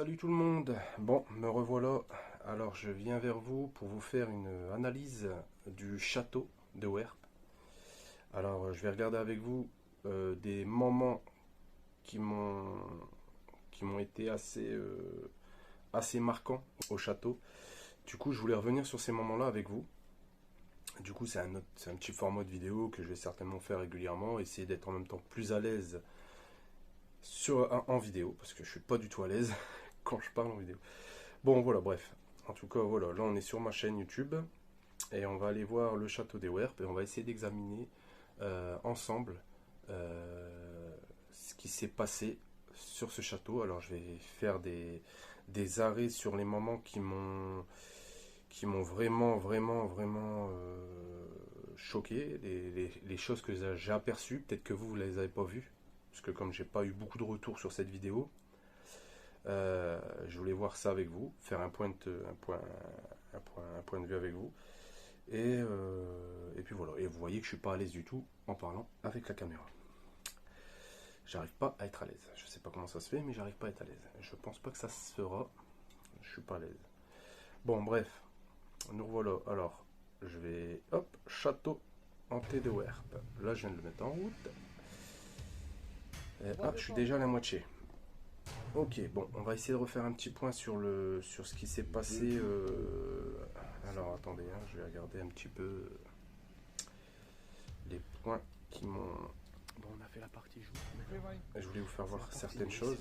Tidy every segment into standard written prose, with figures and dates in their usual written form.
Salut tout le monde, bon me revoilà, alors je viens vers vous pour vous faire une analyse du château de Werp. Alors je vais regarder avec vous des moments qui m'ont été assez marquants au château. Du coup je voulais revenir sur ces moments là avec vous. Du coup c'est un petit format de vidéo que je vais certainement faire régulièrement, essayer d'être en même temps plus à l'aise en vidéo, parce que je suis pas du tout à l'aise quand je parle en vidéo. Bon voilà, bref. En tout cas, voilà, là on est sur ma chaîne YouTube et on va aller voir le château des Werp et on va essayer d'examiner ensemble ce qui s'est passé sur ce château. Alors je vais faire des arrêts sur les moments qui m'ont vraiment choqué, les choses que j'ai aperçues. Peut-être que vous ne les avez pas vues, parce que comme j'ai pas eu beaucoup de retours sur cette vidéo, je voulais voir ça avec vous, faire un point de vue avec vous. Et puis voilà. Et vous voyez que je suis pas à l'aise du tout en parlant avec la caméra. J'arrive pas à être à l'aise. Je sais pas comment ça se fait, mais j'arrive pas à être à l'aise. Je pense pas que ça se fera. Je suis pas à l'aise. Bon, bref. Nous voilà. Alors, je vais... Hop, château hanté de Werp. Là, je viens de le mettre en route. Je suis déjà à la moitié. Ok, bon, on va essayer de refaire un petit point sur ce qui s'est passé. Alors, attendez, hein, je vais regarder un petit peu les points qui m'ont... Bon, on a fait la partie jour. Je voulais vous faire voir certaines choses.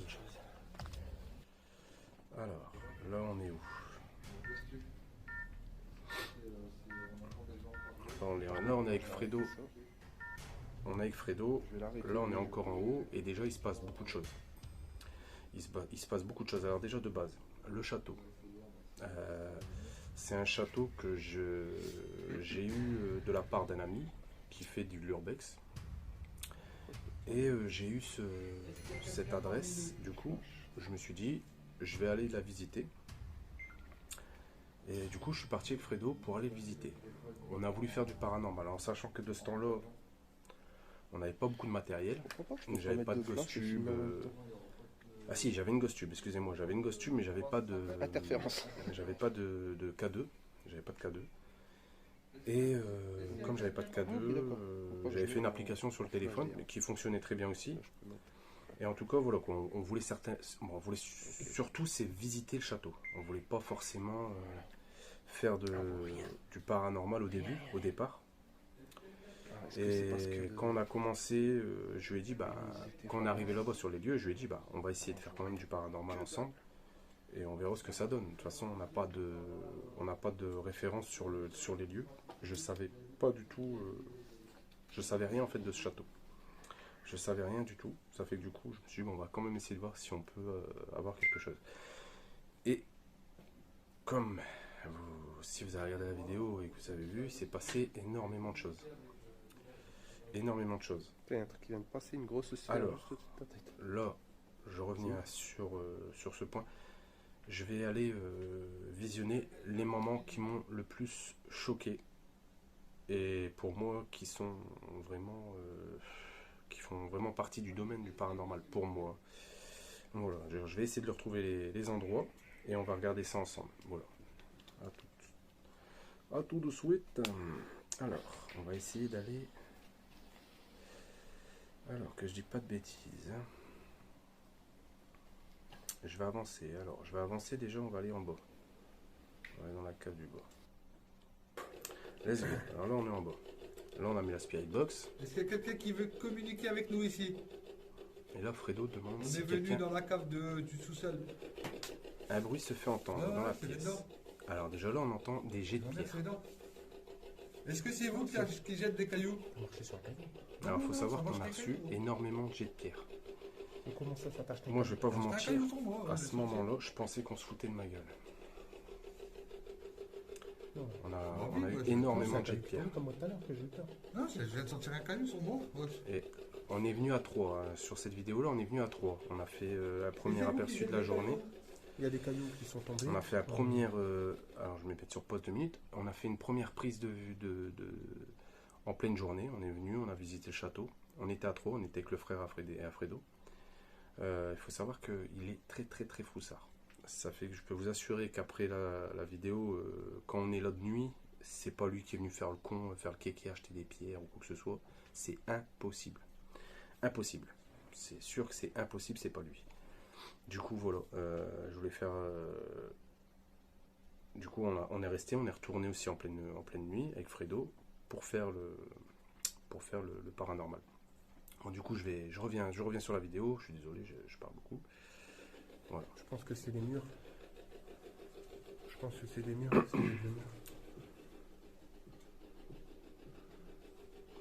Alors, là, on est où? Là, on est avec Fredo. On est avec Fredo. Là, on est encore en haut. Et déjà, il se passe beaucoup de choses. Il se passe beaucoup de choses. Alors déjà, de base, le château. C'est un château que j'ai eu de la part d'un ami qui fait du l'urbex. Et j'ai eu cette adresse. Du coup, je me suis dit, je vais aller la visiter. Et du coup, je suis parti avec Fredo pour aller visiter. On a voulu faire du paranormal, en sachant que de ce temps-là, on n'avait pas beaucoup de matériel. J'avais pas de ghost tube. Ah si, j'avais une ghost tube, excusez-moi, j'avais une ghost tube, mais j'avais pas de Interférence. j'avais pas de K2. J'avais pas de K2. Et comme j'avais pas de K2, j'avais fait une application sur le téléphone qui fonctionnait très bien aussi. Et en tout cas, voilà, on voulait on voulait surtout c'est visiter le château. On voulait pas forcément faire du paranormal au départ. Et quand on a commencé, je lui ai dit, quand on est arrivé là-bas sur les lieux, je lui ai dit, on va essayer de faire quand même du paranormal ensemble. Et on verra ce que ça donne. De toute façon, on n'a pas de référence sur les lieux. Je savais pas du tout, je savais rien en fait de ce château. Je savais rien du tout. Ça fait que du coup, je me suis dit, on va quand même essayer de voir si on peut avoir quelque chose. Et comme si vous avez regardé la vidéo et que vous avez vu, il s'est passé énormément de choses. Énormément de choses. Il y a un truc qui vient de passer, une grosse sueur. Alors, là, je reviens sur ce point. Je vais aller visionner les moments qui m'ont le plus choqué. Et pour moi, qui font vraiment partie du domaine du paranormal, pour moi. Voilà, je vais essayer de retrouver les endroits et on va regarder ça ensemble. Voilà. À tout de suite. Alors, on va essayer d'aller... Alors, que je dis pas de bêtises. Je vais avancer. Alors, je vais avancer déjà, on va aller en bas. On va aller dans la cave du bas. Let's go. Alors là, on est en bas. Là, on a mis la spirit box. Est-ce qu'il y a quelqu'un qui veut communiquer avec nous ici? Et là, Fredo demande On si est venu quelqu'un... dans la cave du sous-sol. Un bruit se fait entendre dans la c'est pièce. dedans. Alors déjà là, on entend des jets de Non, mais pierre. c'est dedans. Est-ce que c'est vous qui jette des cailloux? Alors, il faut savoir ça qu'on marche a des reçu cailloux. énormément de jets de pierre. Et comment ça s'attache? Moi, je vais pas vous C'est un mentir. caillou sur moi, À le ce sorcier. moment-là, je pensais qu'on se foutait de ma gueule. On a eu ouais, énormément de jets de pierre. Comme moi tout à l'heure que j'ai eu peur. Non, je viens de sentir un caillou sur moi. Ouais. Et on est venu à 3. Sur cette vidéo-là, on est venu à 3. On a fait un premier aperçu de la journée. Il y a des cailloux qui sont tombés. On a fait la première... alors, je vais mettre sur pause 2 minutes. On a fait une première prise de vue en pleine journée. On est venu, on a visité le château. On était à 3, on était avec le frère et Alfredo. Il faut savoir qu'il est très froussard. ça fait que je peux vous assurer qu'après la vidéo, quand on est là de nuit, c'est pas lui qui est venu faire le con, faire le kéké, acheter des pierres ou quoi que ce soit. C'est impossible. Impossible. C'est sûr que c'est impossible, c'est pas lui. Du coup, voilà. Je voulais faire... Du coup, on est resté, on est retourné aussi en pleine nuit avec Fredo pour faire le paranormal. Bon, du coup, je reviens sur la vidéo. Je suis désolé, je parle beaucoup. Voilà. Je pense que c'est des murs. Je pense que c'est des murs. C'est des vieux murs.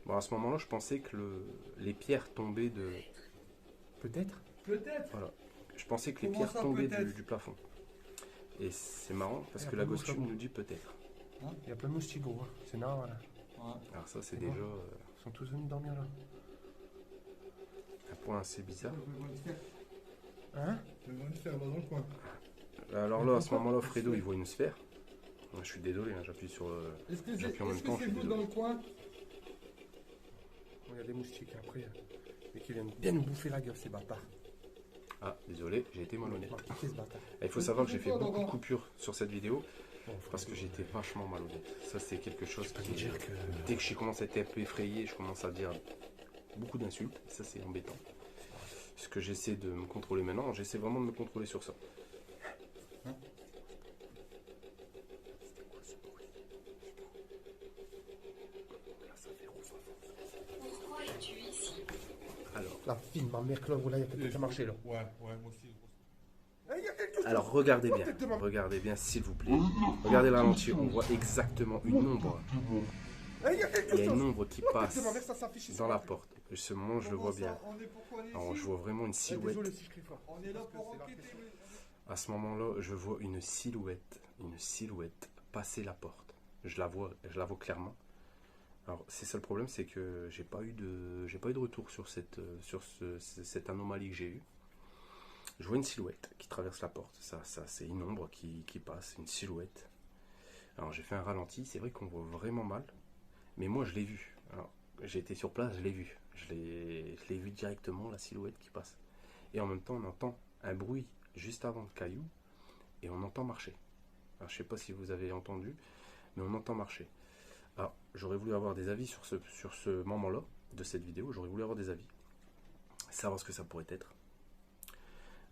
Bon, à ce moment-là, je pensais que les pierres tombaient de... Peut-être. Peut-être. Voilà. Je pensais que les Comment pierres ça, tombaient peut-être du plafond. Et c'est marrant parce Il y a que pas la de Ghost mouche Tube là-bas. nous dit peut-être. Il y a plein de moustiques, gros. C'est marrant, là. Ouais. Alors ça, c'est C'est déjà bon. Ils sont tous venus dormir là. un point assez bizarre. Hein? Je vais le faire là dans le coin. Alors là, à ce moment-là, Fredo, il voit une sphère. Moi, je suis désolé, hein, j'appuie sur... Est-ce que J'appuie en même c'est temps, je suis vous désolé. dans le coin? Il y a des moustiques après. Mais qui viennent bien nous bouffer la gueule, ces bâtards. Ah, désolé, j'ai été malhonnête. On va piquer ce bâtard. Et il faut savoir que j'ai fait Pourquoi, beaucoup de Laurent coupures sur cette vidéo Bon, parce que j'ai été vachement malhonnête. Ça, c'est quelque chose Je peux qui... te dire que. Dès que j'ai commencé à être un peu effrayé, je commence à dire beaucoup d'insultes. Ça, c'est embêtant. Parce que j'essaie de me contrôler maintenant. J'essaie vraiment de me contrôler sur ça. Pourquoi es-tu ici? Alors, La fille, ma mère, là, il y a quelqu'un qui a marché là. Ouais, moi aussi. Il y a quelque chose. alors regardez bien s'il vous plaît. Regardez le ralenti, on voit exactement une ombre. Il y a quelque Il y a chose. une ombre qui La passe tête de ma mère, ça s'affiche ici. dans la porte. Et ce moment, je le vois bien. On est pourquoi on est Alors, ici? je vois vraiment une silhouette. Désolé si je crie fort. On est là Parce que pour c'est la enquêter. pression. À ce moment-là, je vois une silhouette passer la porte. Je la vois clairement. Alors, c'est ça le problème, c'est que j'ai pas eu de retour sur cette anomalie que j'ai eue. Je vois une silhouette qui traverse la porte. Ça c'est une ombre qui passe, une silhouette. Alors, j'ai fait un ralenti. C'est vrai qu'on voit vraiment mal, mais moi, je l'ai vu. Alors, j'ai été sur place, je l'ai vu. Je l'ai vu directement, la silhouette qui passe. Et en même temps, on entend un bruit juste avant le caillou et on entend marcher. Alors, je sais pas si vous avez entendu, mais on entend marcher. Alors, j'aurais voulu avoir des avis sur ce moment-là de cette vidéo. J'aurais voulu avoir des avis, savoir ce que ça pourrait être.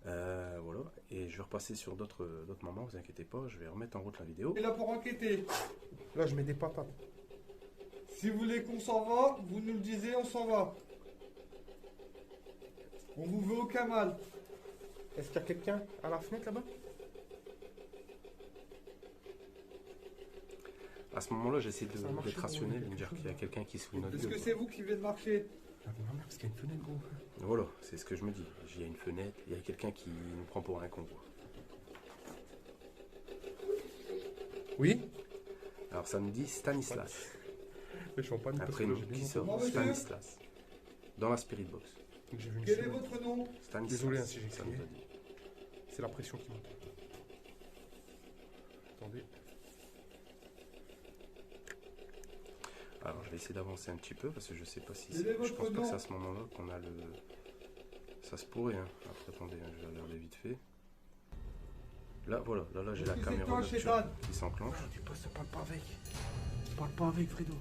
Voilà, et je vais repasser sur d'autres moments, vous inquiétez pas, je vais remettre en route la vidéo. On est là pour enquêter. Là, je mets des patates. Si vous voulez qu'on s'en va, vous nous le disiez, on s'en va. On vous veut aucun mal. Est-ce qu'il y a quelqu'un à la fenêtre là-bas? À ce moment-là, j'essaie Ça a marché, d'être rationnel, de gros, me dire qu'il y a quelqu'un qui se fout de notre Est-ce que gueule. c'est vous qui venez de marcher? Ah, ma mère, parce qu'il y a une fenêtre, gros. Voilà, c'est ce que je me dis. Il y a une fenêtre, il y a quelqu'un qui nous prend pour un con. Quoi. Oui? Alors ça nous dit Stanislas. Mais je suis en panique Un parce que prénom là, j'ai qui bien sort, Comment, monsieur Stanislas. Dans la Spirit Box. Donc, j'ai vu une Quel est silhouette. votre nom? Stanislas. Désolé, hein, si j'ai ça crié. nous a dit. C'est la pression qui monte. Attendez. Alors je vais essayer d'avancer un petit peu parce que je sais pas si Quel est c'est. Je votre pense pas que nom c'est à ce moment-là qu'on a le. Ça se pourrait, hein. Après attendez, hein, je vais regarder vite fait. Là voilà, là j'ai la Est-ce que c'est caméra toi, nocturne Chétan qui s'enclenche. Dis pas, ça parle pas avec. Parle pas avec, Fredo.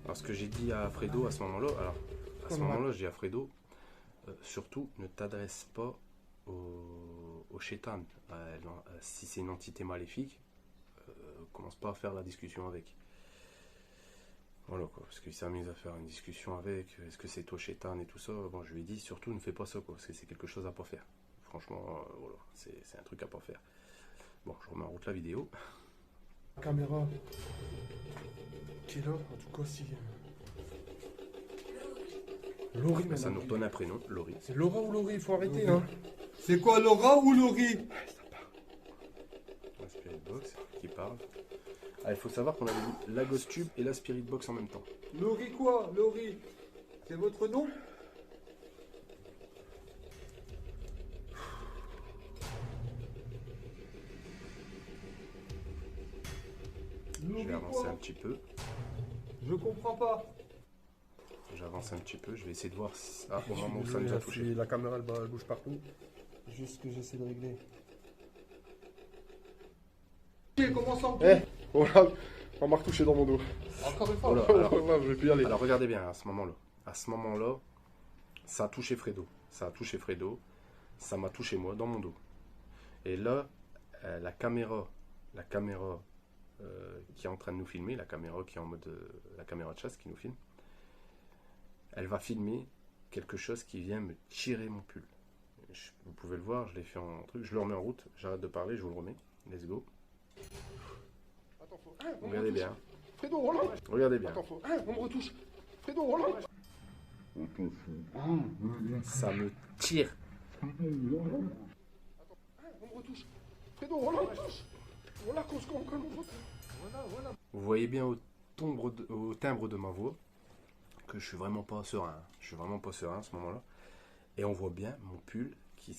Alors ce que j'ai dit à Fredo à ce moment-là, alors à ce moment-là je dis à Fredo, surtout ne t'adresse pas au chétan. Si c'est une entité maléfique, commence pas à faire la discussion avec. Voilà quoi, parce qu'il s'amuse à faire une discussion avec, est-ce que c'est toi chétan et tout ça. Bon, je lui ai dit surtout ne fais pas ça quoi, parce que c'est quelque chose à pas faire. Franchement, voilà, c'est un truc à pas faire. Bon, je remets en route la vidéo. La caméra. Qui est là? En tout cas, si. Laurie, Ça maintenant. nous redonne un prénom, Laurie. C'est Laura ou Laurie? Il faut arrêter, hein. C'est quoi, Laura ou Laurie? La Spirit Box qui parle. Ah, il faut savoir qu'on avait mis la Ghost Tube et la Spirit Box en même temps. Laurie quoi? Laurie? C'est votre nom? Je Laurie vais avancer quoi? un petit peu. Je comprends pas. J'avance un petit peu. Je vais essayer de voir au Je suis moment où ça désolé, nous a hein, touché. si la caméra elle bouge partout. Juste que j'essaie de régler. Comment ça? Eh, voilà, on m'a retouché dans mon dos. Encore une fois. Voilà, Là, je vais plus y aller. alors regardez bien à ce moment-là. À ce moment-là, ça a touché Fredo. Ça a touché Fredo. Ça m'a touché moi dans mon dos. Et là, la caméra qui est en train de nous filmer, la caméra qui est en mode la caméra de chasse qui nous filme, elle va filmer quelque chose qui vient me tirer mon pull. Vous pouvez le voir, je l'ai fait en truc. Je le remets en route. J'arrête de parler, je vous le remets. Let's go. Attends, faut... on me Regardez retouche. bien. Fredo, voilà. Regardez bien. Attends, faut... on me retouche. Fredo, voilà. Ça me tire. On me retouche. Fredo, voilà. Voilà, qu'on se comprenne. Vous voyez bien au timbre de ma voix que je suis vraiment pas serein. Je suis vraiment pas serein à ce moment-là. Et on voit bien mon pull qui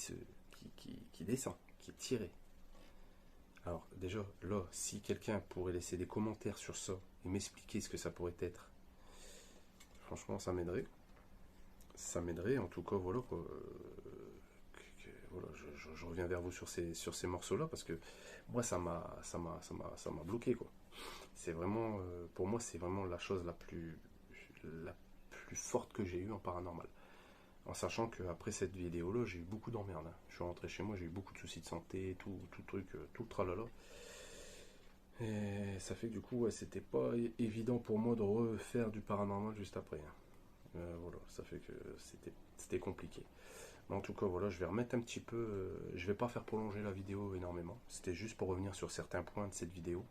descend, qui est tiré. Alors déjà, là, si quelqu'un pourrait laisser des commentaires sur ça et m'expliquer ce que ça pourrait être, franchement, ça m'aiderait. Ça m'aiderait, en tout cas, voilà, quoi, voilà, je reviens vers vous sur ces morceaux-là parce que moi, ça m'a bloqué, quoi. C'est vraiment, pour moi, c'est vraiment la chose la plus forte que j'ai eue en paranormal. En sachant qu'après cette vidéo-là, j'ai eu beaucoup d'emmerdes. Hein. Je suis rentré chez moi, j'ai eu beaucoup de soucis de santé, tout truc, tout le tralala. Et ça fait que du coup, ouais, c'était pas évident pour moi de refaire du paranormal juste après. Hein. Voilà, ça fait que c'était compliqué. Mais en tout cas, voilà, je vais remettre un petit peu. Je vais pas faire prolonger la vidéo énormément. C'était juste pour revenir sur certains points de cette vidéo.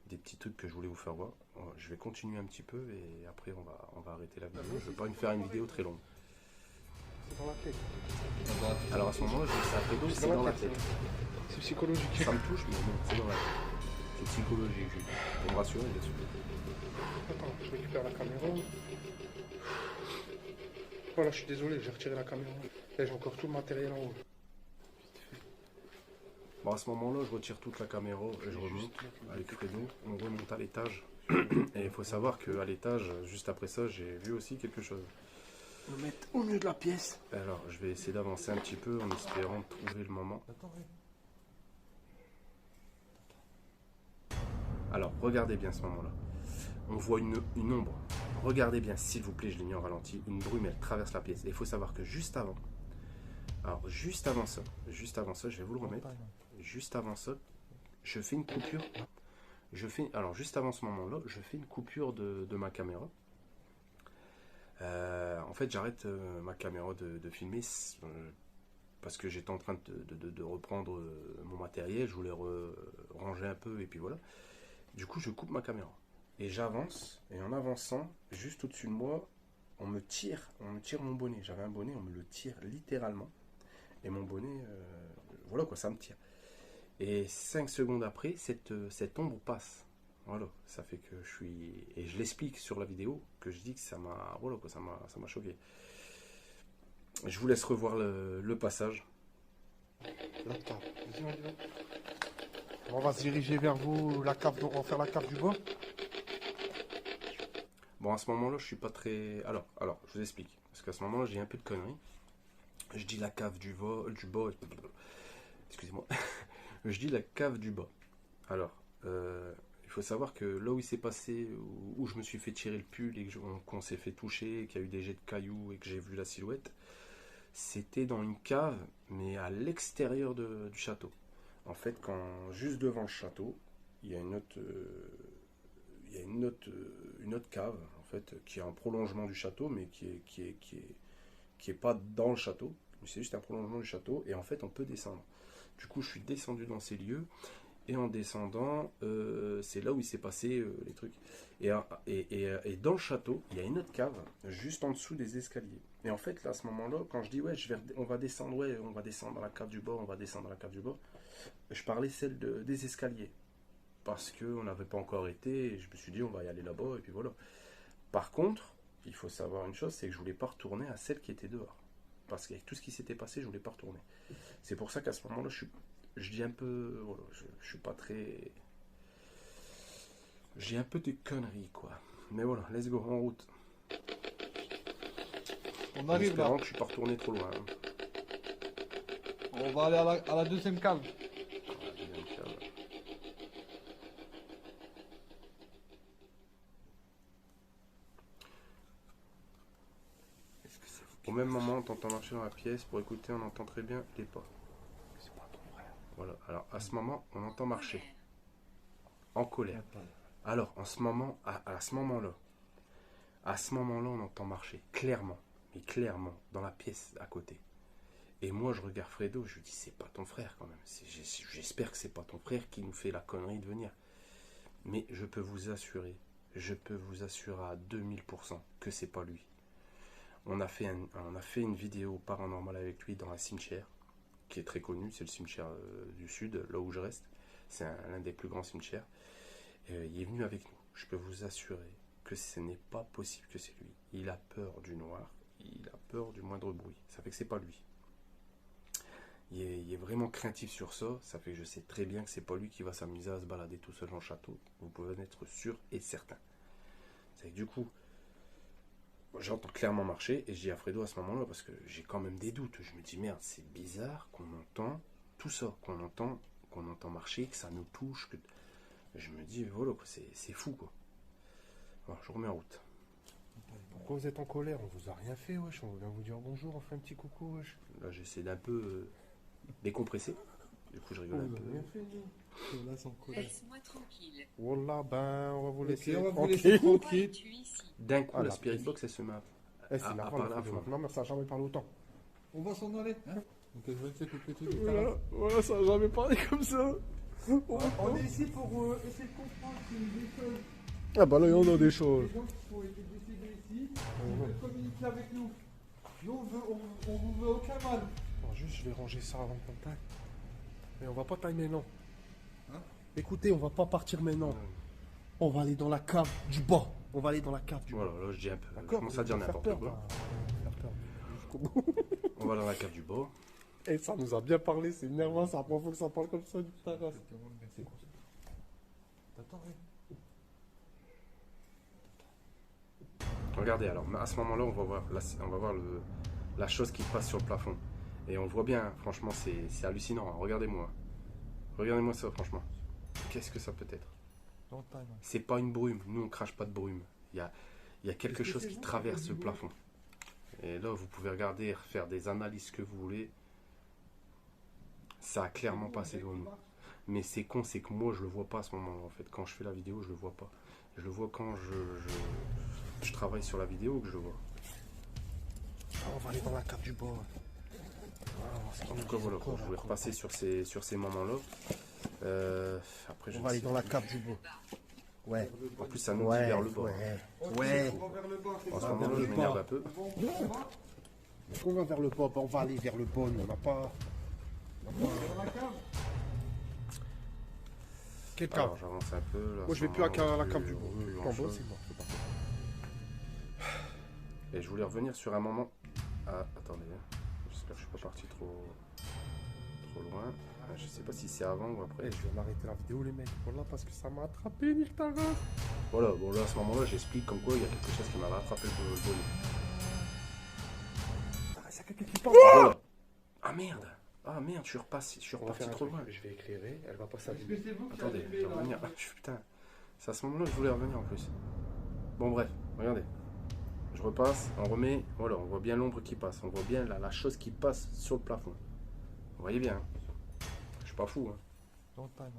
Des petits trucs que je voulais vous faire voir. Je vais continuer un petit peu et après on va arrêter la vidéo. Je ne vais pas faire une vidéo très longue. Dans la tête. Alors à ce moment-là, je dis ça après c'est dans la tête. C'est psychologique. Ça me touche, mais bon, c'est dans la tête. C'est psychologique, Jules. Pour me rassurer, bien sûr. Attends, je récupère la caméra. Voilà, je suis désolé, j'ai retiré la caméra. Là, j'ai encore tout le matériel en haut. Bon, à ce moment-là, je retire toute la caméra et je remonte avec Fredo. On remonte à l'étage. Et il faut savoir qu'à l'étage, juste après ça, j'ai vu aussi quelque chose. Me mettre au milieu de la pièce. Alors, je vais essayer d'avancer un petit peu en espérant trouver le moment. Alors, regardez bien ce moment-là. On voit une ombre. Regardez bien, s'il vous plaît, je l'ai mis en ralenti. Une brume, elle traverse la pièce. Et il faut savoir que juste avant, juste avant ça, je vais vous le remettre. Juste avant ça, je fais une coupure. Alors, juste avant ce moment-là, je fais une coupure de ma caméra. En fait, j'arrête ma caméra de filmer parce que j'étais en train de reprendre mon matériel. Je voulais ranger un peu et puis voilà. Du coup, je coupe ma caméra. Et j'avance. Et en avançant, juste au-dessus de moi, on me tire mon bonnet. J'avais un bonnet, on me le tire littéralement. Et mon bonnet, voilà quoi, ça me tire. Et 5 secondes après, cette ombre passe. Voilà, ça fait que je suis... Et je l'explique sur la vidéo, que je dis que ça m'a... Voilà quoi, ça m'a choqué. Je vous laisse revoir le passage. La cave. On va se diriger vers vous, la cave, on va faire la cave du bas. Bon, à ce moment-là, je suis pas très... Alors, je vous explique. Parce qu'à ce moment-là, j'ai un peu de conneries. Je dis la cave du bas... Excusez-moi. Je dis la cave du bas. Alors, il faut savoir que là où il s'est passé, où je me suis fait tirer le pull et qu'on s'est fait toucher, qu'il y a eu des jets de cailloux et que j'ai vu la silhouette, c'était dans une cave, mais à l'extérieur du château. En fait, juste devant le château, il y a une autre cave, en fait, qui est un prolongement du château, mais qui est pas dans le château. C'est juste un prolongement du château, et en fait, on peut descendre. Du coup, je suis descendu dans ces lieux, et en descendant, c'est là où il s'est passé les trucs. Et dans le château, il y a une autre cave, juste en dessous des escaliers. Et en fait, là, à ce moment-là, quand je dis, ouais, on va descendre dans la cave du bas, je parlais celle des escaliers. Parce qu'on n'avait pas encore été, et je me suis dit, on va y aller là-bas, et puis voilà. Par contre, il faut savoir une chose, c'est que je voulais pas retourner à celle qui était dehors. Parce qu'avec tout ce qui s'était passé, je voulais pas retourner. C'est pour ça qu'à ce moment-là, je dis un peu, voilà, je suis pas très... J'ai un peu de conneries, quoi. Mais voilà, let's go, en route. On En arrive là. espérant que je suis pas retourné trop loin. Hein. On va aller à la deuxième cave. La deuxième cave. Au même moment, on t'entend marcher dans la pièce. Pour écouter, on entend très bien les pas. C'est pas ton frère. Voilà. Alors, à ce moment, on entend marcher. En colère. Alors, en ce moment, à ce moment-là, on entend marcher. Clairement. Mais clairement. Dans la pièce à côté. Et moi, je regarde Fredo. Je lui dis, c'est pas ton frère quand même. J'espère que c'est pas ton frère qui nous fait la connerie de venir. Mais je peux vous assurer à 2000% que c'est pas lui. On a fait une vidéo paranormale avec lui dans un cimetière qui est très connu, c'est le cimetière du sud, là où je reste. C'est l'un des plus grands cimetières. Il est venu avec nous. Je peux vous assurer que ce n'est pas possible que c'est lui. Il a peur du noir, il a peur du moindre bruit. Ça fait que c'est pas lui. Il est vraiment craintif sur ça. Ça fait que je sais très bien que c'est pas lui qui va s'amuser à se balader tout seul dans le château. Vous pouvez en être sûr et certain. C'est que du coup, j'entends clairement marcher et je dis à Fredo à ce moment-là, parce que j'ai quand même des doutes. Je me dis merde, c'est bizarre qu'on entend tout ça, qu'on entend marcher, que ça nous touche. Je me dis voilà, c'est fou quoi. Bon, je remets en route. Pourquoi vous êtes en colère? On vous a rien fait, wesh. On vient vous dire bonjour, on fait un petit coucou, wesh. Là, j'essaie d'un peu décompresser. Du coup, je rigole un peu. Rien fait, nous. Là, sans colère. Laisse-moi tranquille. Wallah, ben, on va vous laisser on va vous tranquille. laisser Pourquoi tranquille. es-tu ici? D'un coup, Ah, la la spirit prise. box, elle se met Eh, c'est à la parler à fond. Non, mais ça n'a jamais parlé autant. On va s'en aller. Hein? Donc je vais te couper tout. Voilà, ça n'a jamais parlé comme ça. On est ici pour essayer de comprendre si les choses, Ah bah là, il y en a des choses. les gens qui ont été décédés ici, ils veulent communiquer avec nous. Nous, on vous veut aucun mal. Attends, juste, je vais ranger ça avant qu'on taille. Mais on va pas tailler maintenant. Hein? Écoutez, on va pas partir maintenant. On va aller dans la cave du bas. On va aller dans la cave du bas. Voilà, là, je dis un peu. Je D'accord? commence à dire Faire n'importe peur, quoi. bah, faire peur. Jusqu'au bout. On va dans la cave du bas. Et ça nous a bien parlé, c'est énervant, c'est la première fois que ça parle comme ça du putain. C'est quoi ça? T'attends, hein? Regardez, alors, à ce moment-là, on va voir la chose qui passe sur le plafond. Et on le voit bien, franchement, c'est hallucinant. Hein. Regardez-moi. Regardez-moi ça, franchement. Qu'est-ce que ça peut être? Dans ta main. C'est pas une brume. Nous, on crache pas de brume. Il y a quelque chose qui traverse le plafond. Et là, vous pouvez regarder, faire des analyses que vous voulez. Ça a clairement passé devant nous. Mais c'est con, c'est que moi, je le vois pas à ce moment-là. En fait, quand je fais la vidéo, je le vois pas. Je le vois quand je travaille sur la vidéo que je le vois. On va aller dans la cave du bas. En tout cas, voilà, je voulais repasser sur ces moments-là. Après, je On ne va aller sais dans la plus. cave du bas. Ouais. En plus, ça nous dit vers le bas. Ouais. On va vers le bas, c'est En ce ça. moment-là, je m'énerve un peu. On va vers le bas, on va aller vers le bas, on n'a pas. Dans la cave. Quelle cave? Alors, j'avance un peu. Là, Moi je vais plus à la cave du bas. plus En bas, grand-chose. c'est bon, c'est parti. Et je voulais revenir sur un moment. Ah, attendez. J'espère que je suis pas parti trop loin. Je sais pas si c'est avant ou après. Eh, je viens d'arrêter la vidéo, les mecs. Voilà, parce que ça m'a attrapé, nique ta race. Voilà, bon là à ce moment-là, j'explique comme quoi il y a quelque chose qui m'a rattrapé le bonnet. Ah, c'est quelqu'un qui parle. Voilà. Ah merde, je suis reparti On va faire un trop truc. loin. Je vais éclairer, elle va pas Est-ce s'allumer. que c'est vous qui Attendez, avez je fait vais revenir. Ah, putain, c'est à ce moment-là que je voulais revenir en plus. Bon bref, regardez. Je repasse, on remet, voilà, on voit bien l'ombre qui passe, on voit bien la chose qui passe sur le plafond. Vous voyez bien, hein. Je suis pas fou. Hein. Dans ta main.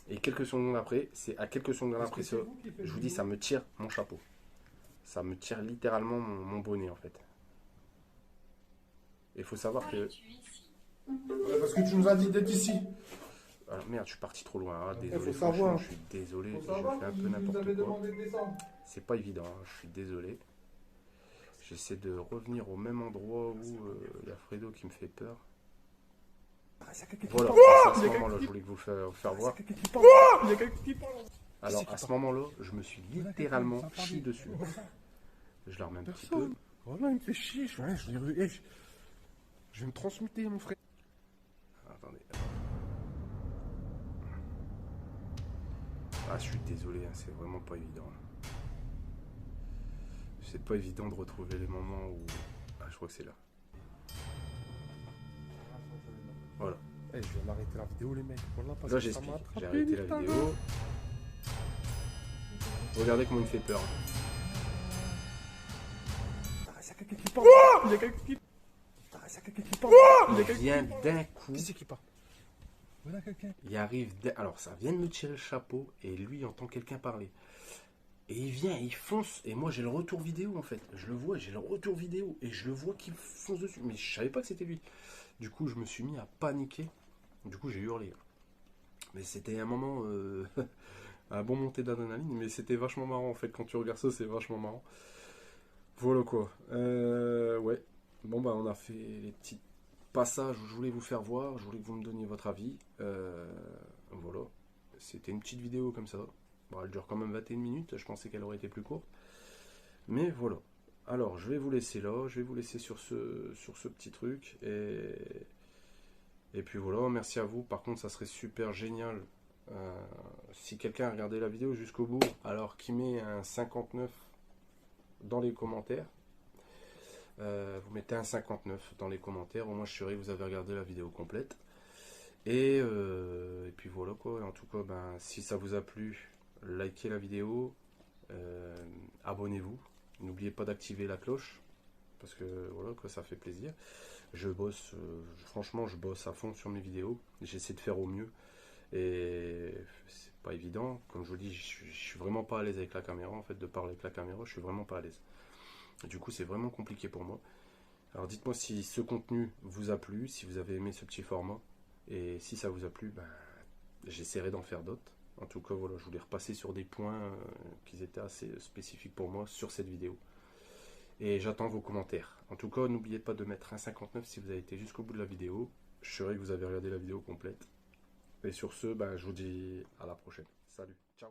Et quelques secondes après, c'est à quelques secondes après ça, je vous dis, ça me tire mon chapeau. Ça me tire littéralement mon bonnet en fait. Et il faut savoir Pourquoi que... es-tu ici? Parce que tu nous as dit d'être ici. Alors, merde, je suis parti trop loin. Ah, faut désolé, savoir. franchement, je suis désolé. Faut Je savoir fais un que peu vous avez n'importe quoi. demandé de descendre. C'est pas évident, hein, je suis désolé. J'essaie de revenir au même endroit où il y a Fredo qui me fait peur. Ah, c'est quelqu'un qui Voilà, parle. c'est à ce moment-là, je voulais que vous le faire voir. C'est quelqu'un qui parle. Il y a quelqu'un qui parle. Alors, à ce moment-là, je me suis littéralement chié dessus. Je la remets un petit peu. Personne. Voilà, il me fait chier. Je vais me transmuter, mon frère. Attendez. Ah, je suis désolé, hein, c'est vraiment pas évident. C'est pas évident de retrouver les moments où... Ah, je crois que c'est là. Voilà. Eh, je viens d'arrêter la vidéo, les mecs. Voilà, parce Là, que ça j'explique. m'a attrapé. J'ai arrêté nique ta la race. vidéo. Regardez comment il me fait peur. Ah, c'est quelqu'un parle. Il y a quelqu'un qui... Putain, il y a quelqu'un qui parle. Il y a Il quelqu'un vient d'un coup. qui c'est qui parle? Voilà quelqu'un. Il arrive. Alors, ça vient de me tirer le chapeau et lui entend quelqu'un parler. Et il vient, il fonce. Et moi, j'ai le retour vidéo en fait. Je le vois, j'ai le retour vidéo. Et je le vois qu'il fonce dessus. Mais je savais pas que c'était lui. Du coup, je me suis mis à paniquer. Du coup, j'ai hurlé. Mais c'était un moment. Un bon montée d'adrénaline. Mais c'était vachement marrant en fait. Quand tu regardes ça, c'est vachement marrant. Voilà quoi. Ouais. Bon, bah, on a fait les petits passages où je voulais vous faire voir. Je voulais que vous me donniez votre avis. Voilà. C'était une petite vidéo comme ça. Bon, elle dure quand même 21 minutes, je pensais qu'elle aurait été plus courte. Mais voilà. Alors, je vais vous laisser là, je vais vous laisser sur ce petit truc. Et puis voilà, merci à vous. Par contre, ça serait super génial si quelqu'un a regardé la vidéo jusqu'au bout, alors qu'il met un 59 dans les commentaires. Vous mettez un 59 dans les commentaires, au moins je serai que vous avez regardé la vidéo complète. Et puis voilà quoi. En tout cas, ben, si ça vous a plu, likez la vidéo, abonnez-vous, n'oubliez pas d'activer la cloche, parce que voilà quoi, ça fait plaisir. Je bosse, franchement je bosse à fond sur mes vidéos, j'essaie de faire au mieux, et c'est pas évident, comme je vous dis, je suis vraiment pas à l'aise avec la caméra, en fait, de parler avec la caméra, je suis vraiment pas à l'aise. Du coup c'est vraiment compliqué pour moi. Alors dites-moi si ce contenu vous a plu, si vous avez aimé ce petit format, et si ça vous a plu, ben, j'essaierai d'en faire d'autres. En tout cas, voilà, je voulais repasser sur des points qui étaient assez spécifiques pour moi sur cette vidéo. Et j'attends vos commentaires. En tout cas, n'oubliez pas de mettre un 59 si vous avez été jusqu'au bout de la vidéo. Je serai que vous avez regardé la vidéo complète. Et sur ce, ben, je vous dis à la prochaine. Salut, ciao.